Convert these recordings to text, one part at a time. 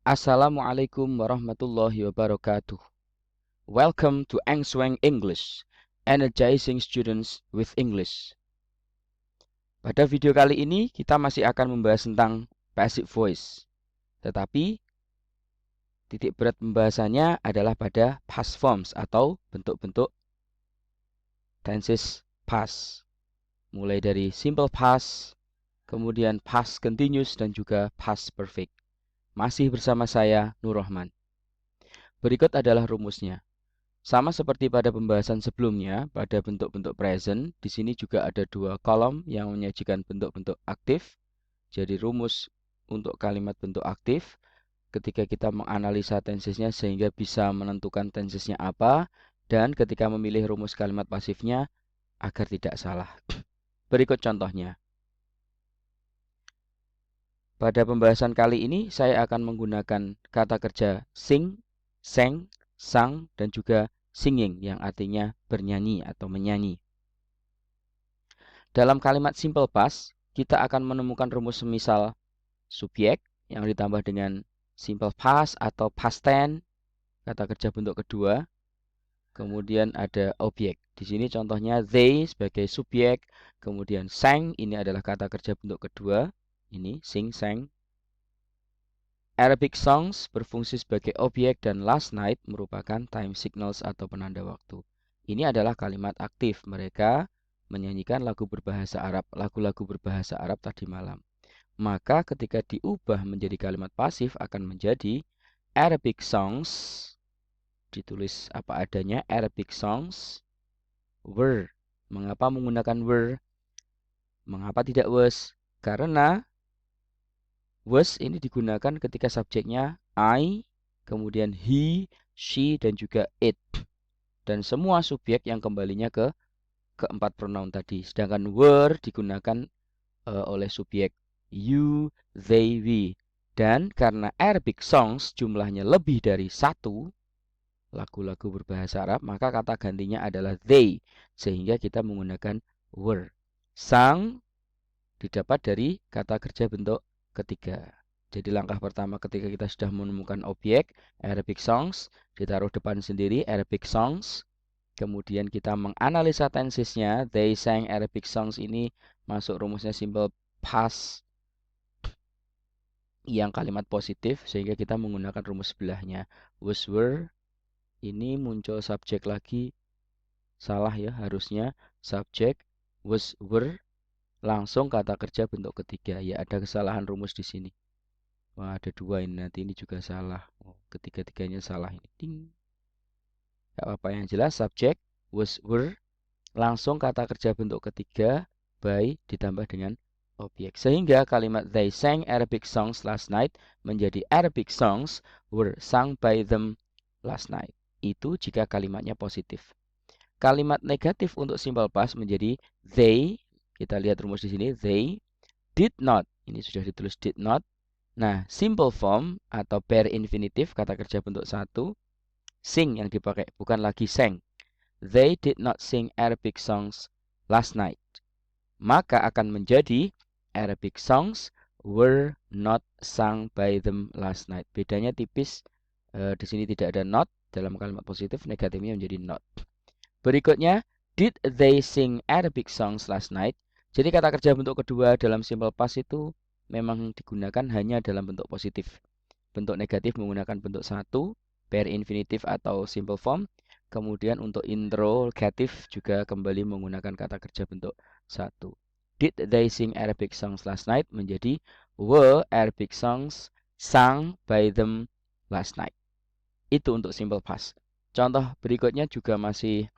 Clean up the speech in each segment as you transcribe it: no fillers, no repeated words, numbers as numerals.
Assalamualaikum warahmatullahi wabarakatuh. Welcome to Angsweng English, energizing students with English. Pada video kali ini kita masih akan membahas tentang passive voice. Tetapi titik berat pembahasannya adalah pada past forms atau bentuk-bentuk tenses past. Mulai dari simple past, kemudian past continuous dan juga past perfect. Masih bersama saya Nur Rahman. Berikut adalah rumusnya. Sama seperti pada pembahasan sebelumnya, pada bentuk-bentuk present, di sini juga ada dua kolom yang menyajikan bentuk-bentuk aktif. Jadi rumus untuk kalimat bentuk aktif, ketika kita menganalisa tensesnya sehingga bisa menentukan tensesnya apa, dan ketika memilih rumus kalimat pasifnya agar tidak salah. Berikut contohnya. Pada pembahasan kali ini, saya akan menggunakan kata kerja sing, sang, sang, dan juga singing yang artinya bernyanyi atau menyanyi. Dalam kalimat simple past, kita akan menemukan rumus semisal subjek yang ditambah dengan simple past atau past tense, kata kerja bentuk kedua. Kemudian ada objek. Di sini contohnya they sebagai subjek, kemudian sang ini adalah kata kerja bentuk kedua. Ini sing, sang. Arabic songs berfungsi sebagai objek dan last night merupakan time signals atau penanda waktu. Ini adalah kalimat aktif. Mereka menyanyikan lagu berbahasa Arab, lagu-lagu berbahasa Arab tadi malam. Maka ketika diubah menjadi kalimat pasif akan menjadi Arabic songs, ditulis apa adanya, Arabic songs were. Mengapa menggunakan were? Mengapa tidak was? Karena was ini digunakan ketika subjeknya I, kemudian he, she, dan juga it. Dan semua subjek yang kembalinya ke keempat pronoun tadi. Sedangkan were digunakan oleh subjek you, they, we. Dan karena Arabic songs jumlahnya lebih dari satu, lagu-lagu berbahasa Arab, maka kata gantinya adalah they. Sehingga kita menggunakan were. Sang didapat dari kata kerja bentuk ketiga. Jadi langkah pertama ketika kita sudah menemukan objek Arabic songs, ditaruh depan sendiri Arabic songs. Kemudian kita menganalisa tensesnya. They sang Arabic songs ini masuk rumusnya simple past yang kalimat positif, sehingga kita menggunakan rumus sebelahnya. Was, were. Ini muncul subjek lagi. Salah ya, harusnya subjek was, were. Langsung kata kerja bentuk ketiga. Ya, ada kesalahan rumus di sini. Wah, ada dua ini. Nanti ini juga salah. Oh, ketiga-tiganya salah ini. Ding. Gak apa-apa, yang jelas subjek was, were. Langsung kata kerja bentuk ketiga by ditambah dengan objek. Sehingga kalimat they sang Arabic songs last night menjadi Arabic songs were sung by them last night. Itu jika kalimatnya positif. Kalimat negatif untuk simple past menjadi they. Kita lihat rumus di sini. They did not. Ini sudah ditulis did not. Nah, simple form atau bare infinitive kata kerja bentuk satu. Sing yang dipakai, bukan lagi sang. They did not sing Arabic songs last night. Maka akan menjadi Arabic songs were not sung by them last night. Bedanya tipis. Di sini tidak ada not dalam kalimat positif, negatifnya menjadi not. Berikutnya, did they sing Arabic songs last night? Jadi kata kerja bentuk kedua dalam simple past itu memang digunakan hanya dalam bentuk positif. Bentuk negatif menggunakan bentuk satu, bare infinitive atau simple form. Kemudian untuk interrogatif juga kembali menggunakan kata kerja bentuk satu. Did they sing Arabic songs last night? Menjadi were Arabic songs sung by them last night. Itu untuk simple past. Contoh berikutnya juga masih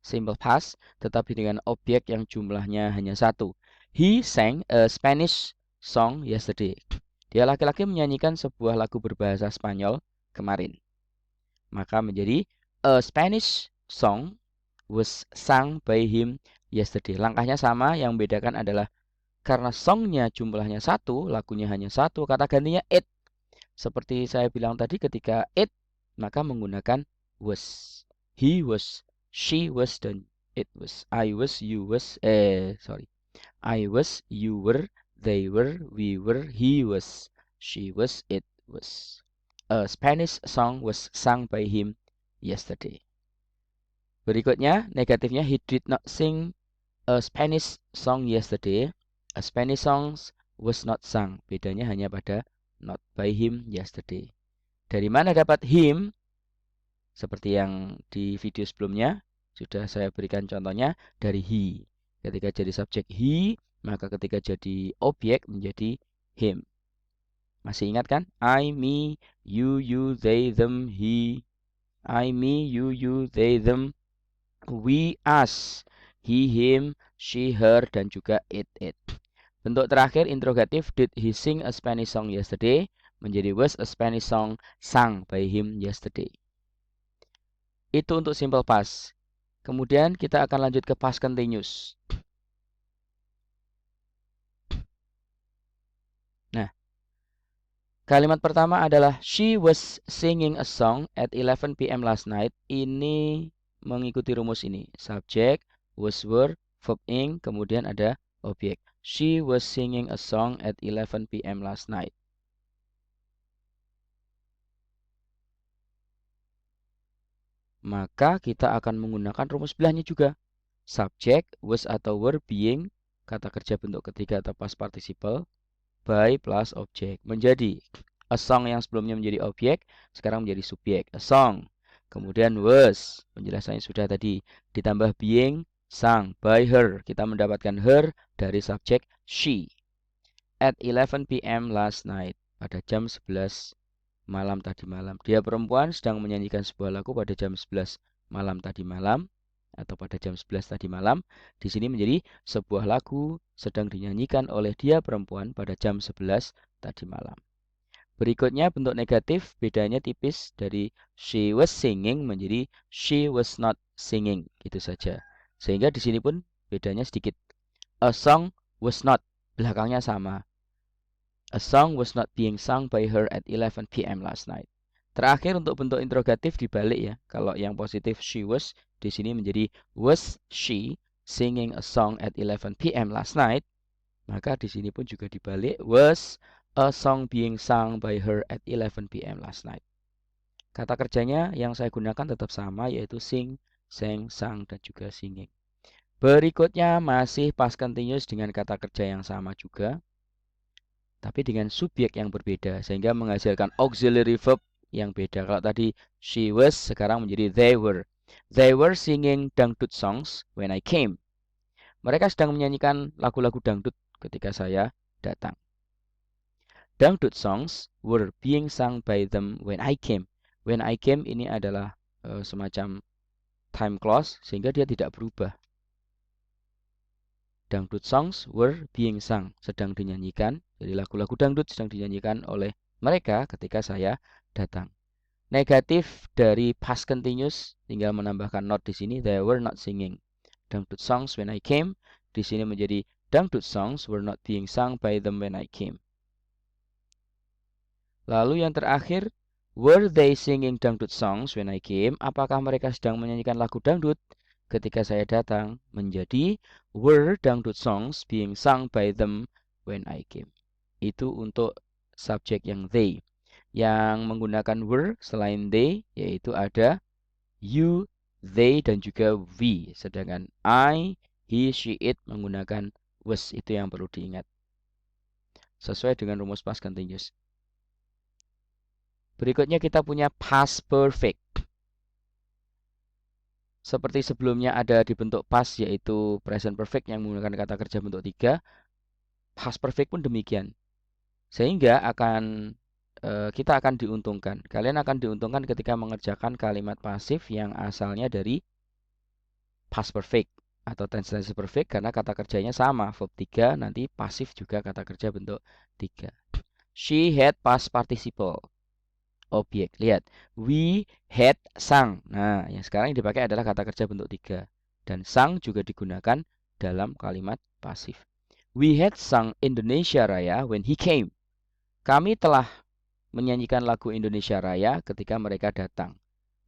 simple past, tetapi dengan objek yang jumlahnya hanya satu. He sang a Spanish song yesterday. Dia laki-laki menyanyikan sebuah lagu berbahasa Spanyol kemarin. Maka menjadi a Spanish song was sung by him yesterday. Langkahnya sama, yang membedakan adalah karena songnya jumlahnya satu, lagunya hanya satu, kata gantinya it. Seperti saya bilang tadi, ketika it, maka menggunakan was. He was, she was, dan it was. I was, you was, I was, you were, they were, we were, he was, she was, it was. A Spanish song was sung by him yesterday. Berikutnya, negatifnya, he did not sing a Spanish song yesterday. A Spanish song was not sung. Bedanya hanya pada not by him yesterday. Dari mana dapat him? Seperti yang di video sebelumnya, sudah saya berikan contohnya dari he. Ketika jadi subjek he, maka ketika jadi objek menjadi him. Masih ingat kan? I, me, you, they, them, he. I, me, you, they, them, we, us, he, him, she, her, dan juga it. Bentuk terakhir interrogatif, did he sing a Spanish song yesterday? Menjadi was a Spanish song sung by him yesterday. Itu untuk simple past. Kemudian kita akan lanjut ke past continuous. Nah, kalimat pertama adalah she was singing a song at 11 p.m. last night. Ini mengikuti rumus ini. Subjek, was, were, verb ing, kemudian ada objek. She was singing a song at 11 p.m. last night. Maka kita akan menggunakan rumus belahnya juga. Subjek, was atau were, being, kata kerja bentuk ketiga atau past participle, by plus objek. Menjadi a song yang sebelumnya menjadi objek, sekarang menjadi subjek. A song. Kemudian was, penjelasannya sudah tadi. Ditambah being, sung by her. Kita mendapatkan her dari subjek she. At 11 p.m. last night. Pada jam 11 malam tadi malam. Dia perempuan sedang menyanyikan sebuah lagu pada jam 11 malam tadi malam. Atau pada jam 11 tadi malam. Di sini menjadi sebuah lagu sedang dinyanyikan oleh dia perempuan pada jam 11 tadi malam. Berikutnya bentuk negatif, bedanya tipis dari she was singing menjadi she was not singing, gitu saja. Sehingga di sini pun bedanya sedikit. A song was not, belakangnya sama. A song was not being sung by her at 11 p.m. last night. Terakhir untuk bentuk interrogatif dibalik ya. Kalau yang positif she was, di sini menjadi was she singing a song at 11 p.m. last night. Maka di sini pun juga dibalik, was a song being sung by her at 11 p.m. last night. Kata kerjanya yang saya gunakan tetap sama, yaitu sing, sang, sung, dan juga singing. Berikutnya masih past continuous dengan kata kerja yang sama juga, tapi dengan subjek yang berbeda, sehingga menghasilkan auxiliary verb yang beda. Kalau tadi she was, sekarang menjadi they were. They were singing dangdut songs when I came. Mereka sedang menyanyikan lagu-lagu dangdut ketika saya datang. Dangdut songs were being sung by them when I came. When I came ini adalah semacam time clause sehingga dia tidak berubah. Dangdut songs were being sung, sedang dinyanyikan. Jadi lagu-lagu dangdut sedang dinyanyikan oleh mereka ketika saya datang. Negatif dari past continuous tinggal menambahkan not di sini. They were not singing dangdut songs when I came. Di sini menjadi dangdut songs were not being sung by them when I came. Lalu yang terakhir, were they singing dangdut songs when I came? Apakah mereka sedang menyanyikan lagu dangdut ketika saya datang? Menjadi were dangdut songs being sung by them when I came. Itu untuk subjek yang they. Yang menggunakan were selain they, yaitu ada you, they, dan juga we. Sedangkan I, he, she, it menggunakan was. Itu yang perlu diingat. Sesuai dengan rumus past continuous. Berikutnya kita punya past perfect. Seperti sebelumnya ada di bentuk past yaitu present perfect yang menggunakan kata kerja bentuk 3. Past perfect pun demikian. Sehingga kita akan diuntungkan. Kalian akan diuntungkan ketika mengerjakan kalimat pasif yang asalnya dari past perfect atau tense perfect karena kata kerjanya sama. Verb 3 nanti pasif juga kata kerja bentuk 3. She had past participle. Objek. Lihat, we had sung. Nah, yang sekarang yang dipakai adalah kata kerja bentuk 3. Dan sung juga digunakan dalam kalimat pasif. We had sung Indonesia Raya when he came. Kami telah menyanyikan lagu Indonesia Raya ketika mereka datang.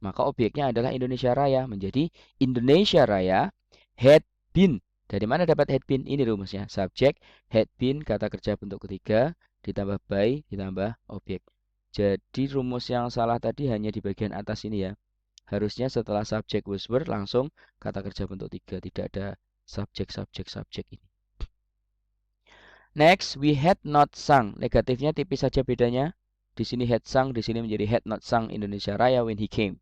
Maka objeknya adalah Indonesia Raya. Menjadi Indonesia Raya had been. Dari mana dapat had been? Ini rumusnya. Subjek, had been, kata kerja bentuk ketiga, ditambah by, ditambah objek. Jadi rumus yang salah tadi hanya di bagian atas ini ya. Harusnya setelah subjek was were langsung kata kerja bentuk 3. Tidak ada subjek ini. Next, we had not sung. Negatifnya tipis saja bedanya. Di sini had sung, di sini menjadi had not sung Indonesia Raya when he came.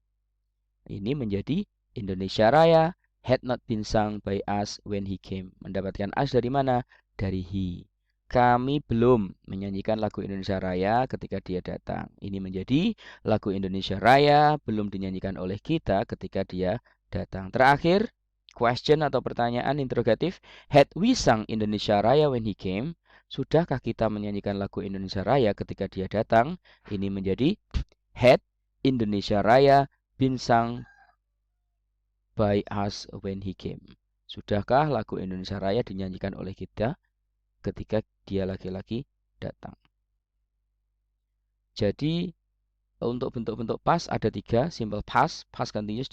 Ini menjadi Indonesia Raya had not been sung by us when he came. Mendapatkan us dari mana? Dari he. Kami belum menyanyikan lagu Indonesia Raya ketika dia datang. Ini menjadi lagu Indonesia Raya belum dinyanyikan oleh kita ketika dia datang. Terakhir, question atau pertanyaan interrogatif. Had we sung Indonesia Raya when he came? Sudahkah kita menyanyikan lagu Indonesia Raya ketika dia datang? Ini menjadi had Indonesia Raya been sung by us when he came. Sudahkah lagu Indonesia Raya dinyanyikan oleh kita ketika dia laki-laki datang? Jadi untuk bentuk-bentuk past ada 3, simple past, past continuous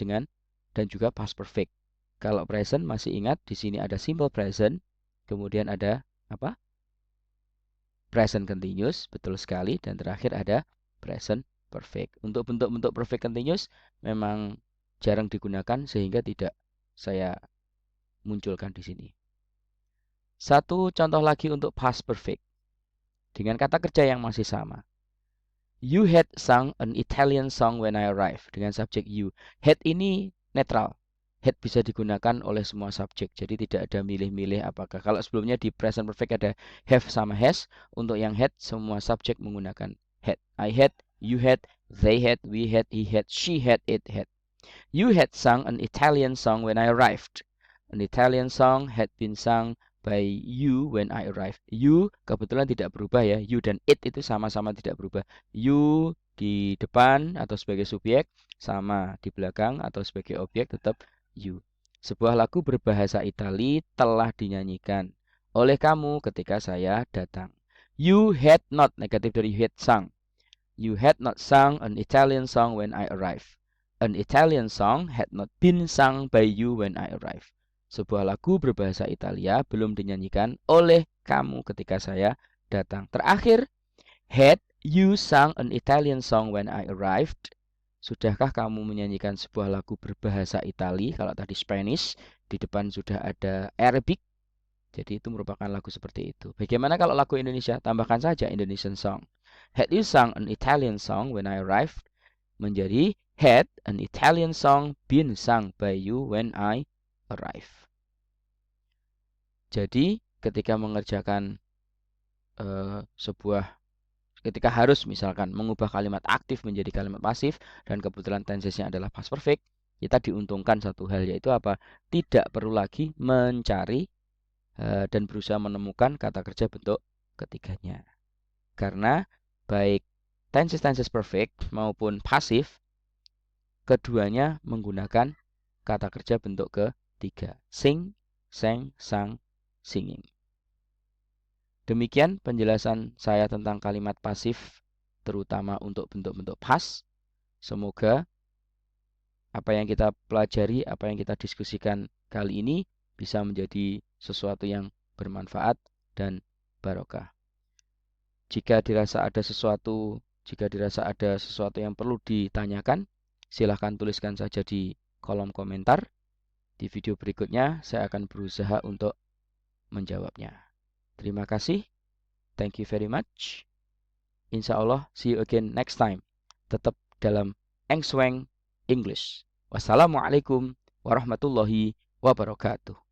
dan juga past perfect. Kalau present masih ingat di sini ada simple present, kemudian ada apa? Present continuous, betul sekali, dan terakhir ada present perfect. Untuk bentuk-bentuk perfect continuous memang jarang digunakan sehingga tidak saya munculkan di sini. Satu contoh lagi untuk past perfect dengan kata kerja yang masih sama. You had sung an Italian song when I arrived dengan subjek you. Had ini netral. Had bisa digunakan oleh semua subjek. Jadi tidak ada milih-milih apakah. Kalau sebelumnya di present perfect ada have sama has. Untuk yang had semua subjek menggunakan had. I had, you had, they had, we had, he had, she had, it had. You had sung an Italian song when I arrived. An Italian song had been sung by you when I arrived. You kebetulan tidak berubah ya. You dan it itu sama-sama tidak berubah. You di depan atau sebagai subjek sama di belakang atau sebagai objek tetap you. Sebuah lagu berbahasa Itali telah dinyanyikan oleh kamu ketika saya datang. You had not, negatif dari had sung. You had not sung an Italian song when I arrived. An Italian song had not been sung by you when I arrived. Sebuah lagu berbahasa Italia belum dinyanyikan oleh kamu ketika saya datang. Terakhir, had you sung an Italian song when I arrived? Sudahkah kamu menyanyikan sebuah lagu berbahasa Itali? Kalau tadi Spanish, di depan sudah ada Arabic. Jadi itu merupakan lagu seperti itu. Bagaimana kalau lagu Indonesia? Tambahkan saja Indonesian song. Had you sung an Italian song when I arrived? Menjadi had an Italian song been sung by you when I arrived. Jadi ketika mengerjakan ketika harus misalkan mengubah kalimat aktif menjadi kalimat pasif dan kebetulan tensesnya adalah past perfect, kita diuntungkan satu hal yaitu apa? Tidak perlu lagi mencari dan berusaha menemukan kata kerja bentuk ketiganya. Karena baik tenses perfect maupun pasif keduanya menggunakan kata kerja bentuk ketiga. Sing, sang, sang, singing. Demikian penjelasan saya tentang kalimat pasif, terutama untuk bentuk-bentuk past. Semoga apa yang kita pelajari, apa yang kita diskusikan kali ini bisa menjadi sesuatu yang bermanfaat dan barokah. Jika dirasa ada sesuatu yang perlu ditanyakan, silahkan tuliskan saja di kolom komentar. Di video berikutnya saya akan berusaha untuk menjawabnya. Terima kasih. Thank you very much. Insya Allah, see you again next time. Tetap dalam Engsweng English. Wassalamualaikum warahmatullahi wabarakatuh.